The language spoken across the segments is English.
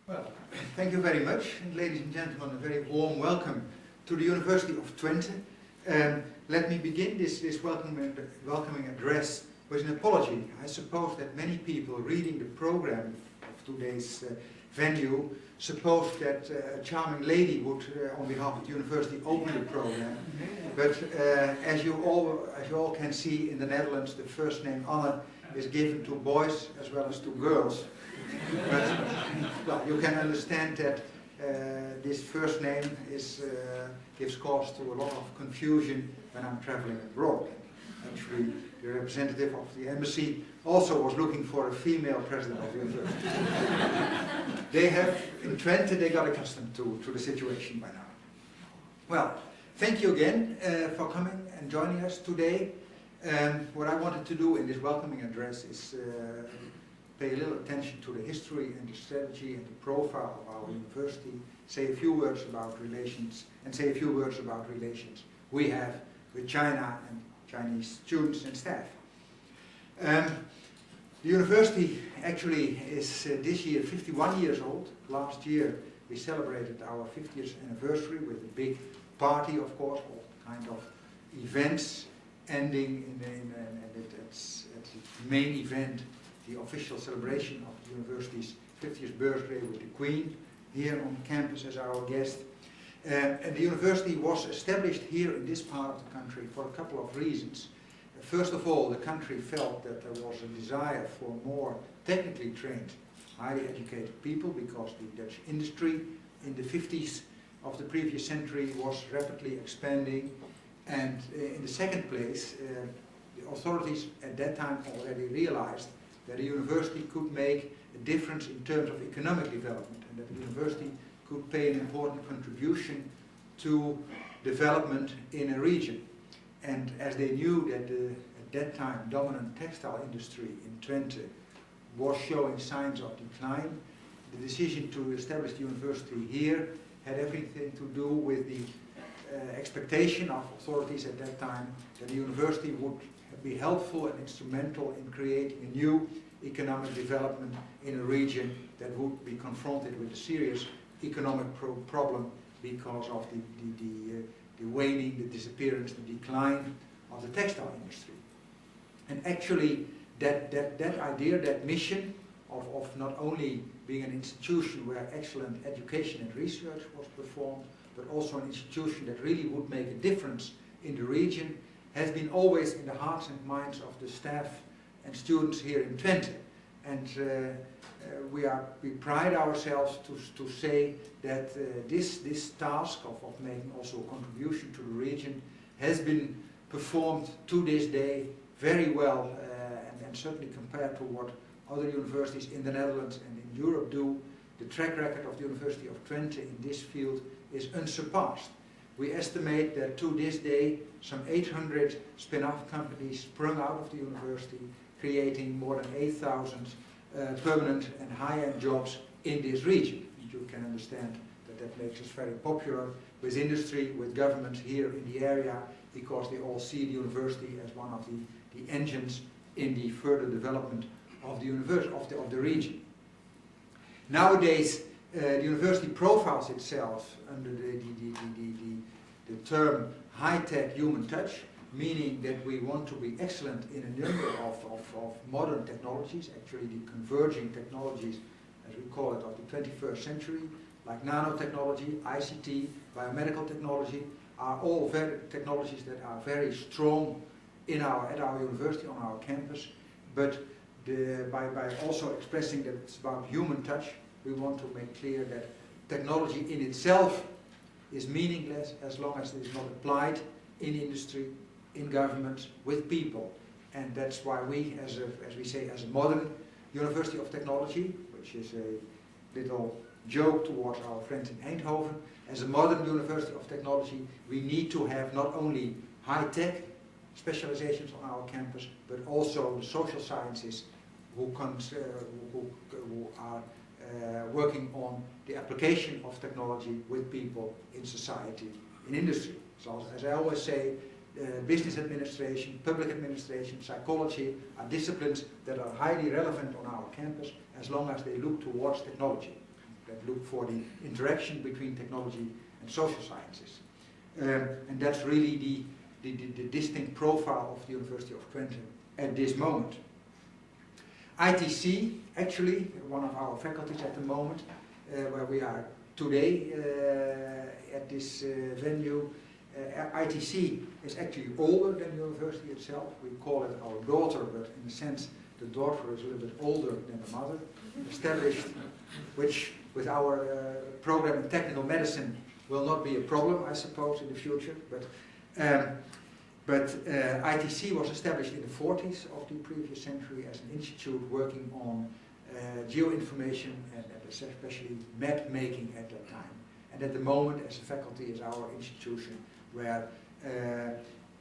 Well, thank you very much, and ladies and gentlemen, a very warm welcome to the University of Twente. Let me begin this welcoming address with an apology. I suppose that many people reading the program of today's venue suppose that a charming lady would, on behalf of the university, open the program. But as you all can see in the Netherlands, the first name Anne is given to boys as well as to girls. But well, you can understand that this first name gives cause to a lot of confusion when I'm traveling abroad. Actually, the representative of the embassy also was looking for a female president of the university. They have, in Twente, they got accustomed to the situation by now. Well, thank you again for coming and joining us today. What I wanted to do in this welcoming address is pay a little attention to the history and the strategy and the profile of our university, say a few words about relations, and say a few words about relations we have with China and Chinese students and staff. The university actually is this year 51 years old. Last year we celebrated our 50th anniversary with a big party, of course, all kind of events, ending at its main event, the official celebration of the university's 50th birthday with the Queen here on campus as our guest. And the university was established here in this part of the country for a couple of reasons. First of all, the country felt that there was a desire for more technically trained, highly educated people, because the Dutch industry in the 50s of the previous century was rapidly expanding. And in the second place, the authorities at that time already realized that a university could make a difference in terms of economic development, and that the university could pay an important contribution to development in a region. And as they knew that the, at that time, dominant textile industry in Twente was showing signs of decline, the decision to establish the university here had everything to do with the expectation of authorities at that time that the university would be helpful and instrumental in creating a new economic development in a region that would be confronted with a serious economic problem because of the waning, the disappearance, the decline of the textile industry. And actually that idea, that mission of not only being an institution where excellent education and research was performed, but also an institution that really would make a difference in the region, has been always in the hearts and minds of the staff and students here in Twente. And we pride ourselves to say that this task of making also a contribution to the region has been performed to this day very well, and certainly compared to what other universities in the Netherlands and in Europe do, the track record of the University of Twente in this field is unsurpassed. We estimate that to this day some 800 spin-off companies sprung out of the university, creating more than 8,000 permanent and high-end jobs in this region. And you can understand that that makes us very popular with industry, with governments here in the area, because they all see the university as one of the engines in the further development of the university, of the region. Nowadays, the university profiles itself under the term high-tech human touch, meaning that we want to be excellent in a number of modern technologies, actually the converging technologies, as we call it, of the 21st century, like nanotechnology, ICT, biomedical technology, are all technologies that are very strong at our university, on our campus. But by also expressing that it's about human touch, we want to make clear that technology in itself is meaningless as long as it is not applied in industry, in governments, with people. And that's why we, as we say, as a modern University of Technology, which is a little joke towards our friends in Eindhoven, as a modern University of Technology, we need to have not only high-tech specializations on our campus, but also the social sciences who are working on the application of technology with people in society, in industry. So as I always say, business administration, public administration, psychology are disciplines that are highly relevant on our campus as long as they look towards technology. that look for the interaction between technology and social sciences. And that's really the distinct profile of the University of Twente at this moment. ITC, actually, one of our faculties at the moment, where we are today at this venue, ITC is actually older than the university itself. We call it our daughter, but in a sense the daughter is a little bit older than the mother. Established, which with our program in technical medicine will not be a problem, I suppose, in the future. But ITC was established in the 40s of the previous century as an institute working on geoinformation and especially map making at that time. And at the moment, as a faculty, is our institution where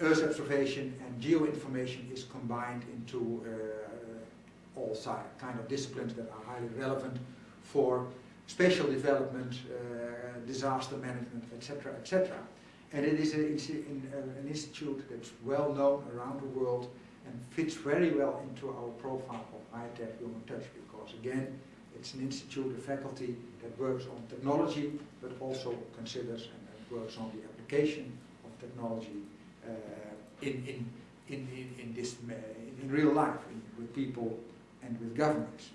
Earth observation and geoinformation is combined into all kind of disciplines that are highly relevant for spatial development, disaster management, etc., etc. And it is an institute that's well known around the world and fits very well into our profile of high-tech human touch, because again, it's an institute, a faculty that works on technology, but also considers and works on the application of technology in real life, with people and with governments.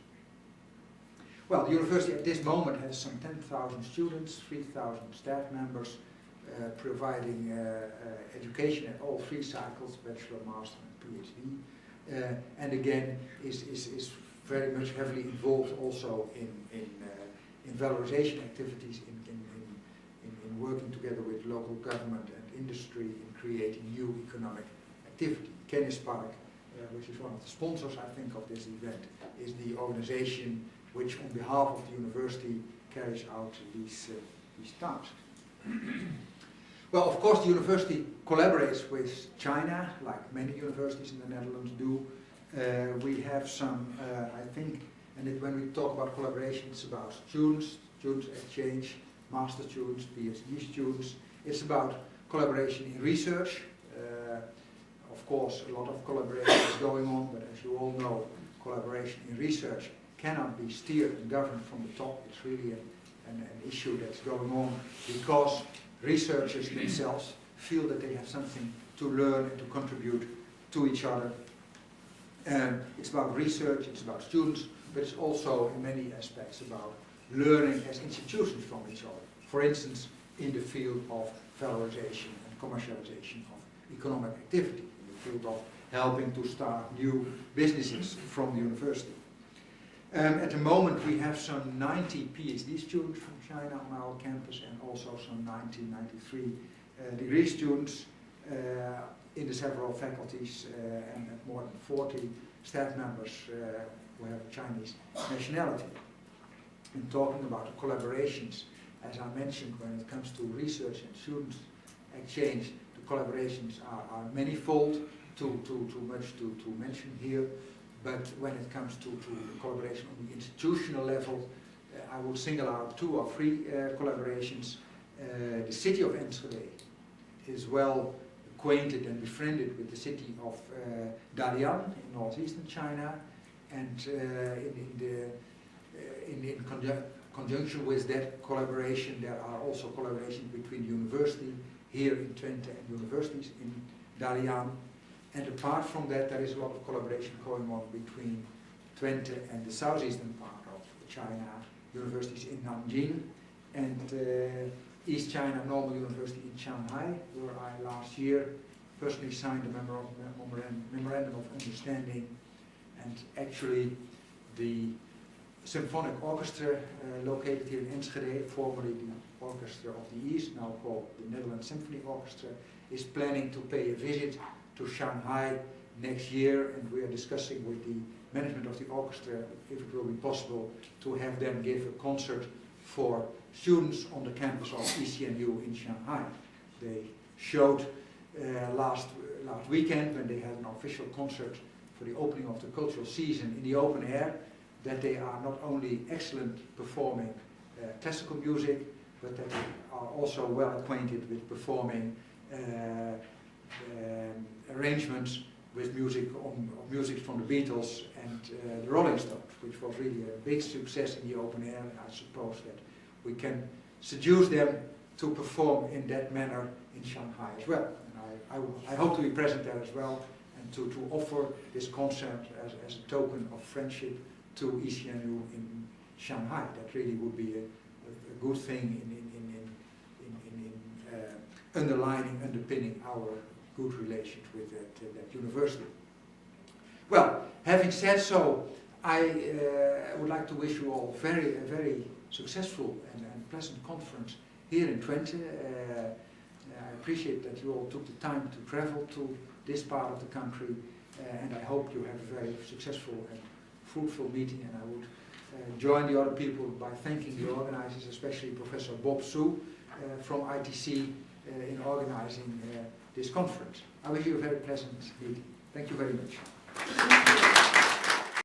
Well, the university at this moment has some 10,000 students, 3,000 staff members, providing education at all three cycles, bachelor, master and PhD, and again is very much heavily involved also in valorization activities, in working together with local government and industry in creating new economic activity. Kennis Park, which is one of the sponsors, I think, of this event, is the organization which on behalf of the university carries out these tasks. Well, of course, the university collaborates with China, like many universities in the Netherlands do. We have some, I think, and when we talk about collaboration, it's about students exchange, master students, PhD students. It's about collaboration in research. Of course, a lot of collaboration is going on, but as you all know, collaboration in research cannot be steered and governed from the top. It's really an issue that's going on because researchers themselves feel that they have something to learn and to contribute to each other. It's about research, it's about students, but it's also in many aspects about learning as institutions from each other. For instance, in the field of valorization and commercialization of economic activity, in the field of helping to start new businesses from the university. At the moment we have some 90 PhD students from China on our campus and also some 93 degree students in the several faculties and more than 40 staff members who have a Chinese nationality. And talking about the collaborations, as I mentioned, when it comes to research and student exchange, the collaborations are manifold, too much to mention here. But when it comes to collaboration on the institutional level, I will single out 2 or 3 collaborations. The city of Enschede is well acquainted and befriended with the city of Dalian in northeastern China, and in conjunction with that collaboration, there are also collaborations between the university here in Twente and universities in Dalian. And apart from that, there is a lot of collaboration going on between Twente and the southeastern part of China, universities in Nanjing and East China Normal University in Shanghai, where I last year personally signed a memorandum of understanding, and actually the symphonic orchestra located here in Enschede, formerly the Orchestra of the East, now called the Netherlands Symphony Orchestra, is planning to pay a visit to Shanghai next year, and we are discussing with the management of the orchestra if it will be possible to have them give a concert for students on the campus of ECNU in Shanghai. They showed last weekend, when they had an official concert for the opening of the cultural season in the open air, that they are not only excellent performing classical music, but that they are also well acquainted with performing arrangements with music from the Beatles and the Rolling Stones, which was really a big success in the open air. And I suppose that we can seduce them to perform in that manner in Shanghai as well. And I hope to be present there as well, and to offer this concert as a token of friendship to ECNU in Shanghai. That really would be a good thing in underpinning our good relations with that university. Well, having said so, I would like to wish you all a very successful and pleasant conference here in Twente. I appreciate that you all took the time to travel to this part of the country, and I hope you have a very successful and fruitful meeting. And I would join the other people by thanking the organizers, especially Professor Bob Su from ITC in organizing this conference. I wish you a very pleasant meeting. Thank you very much.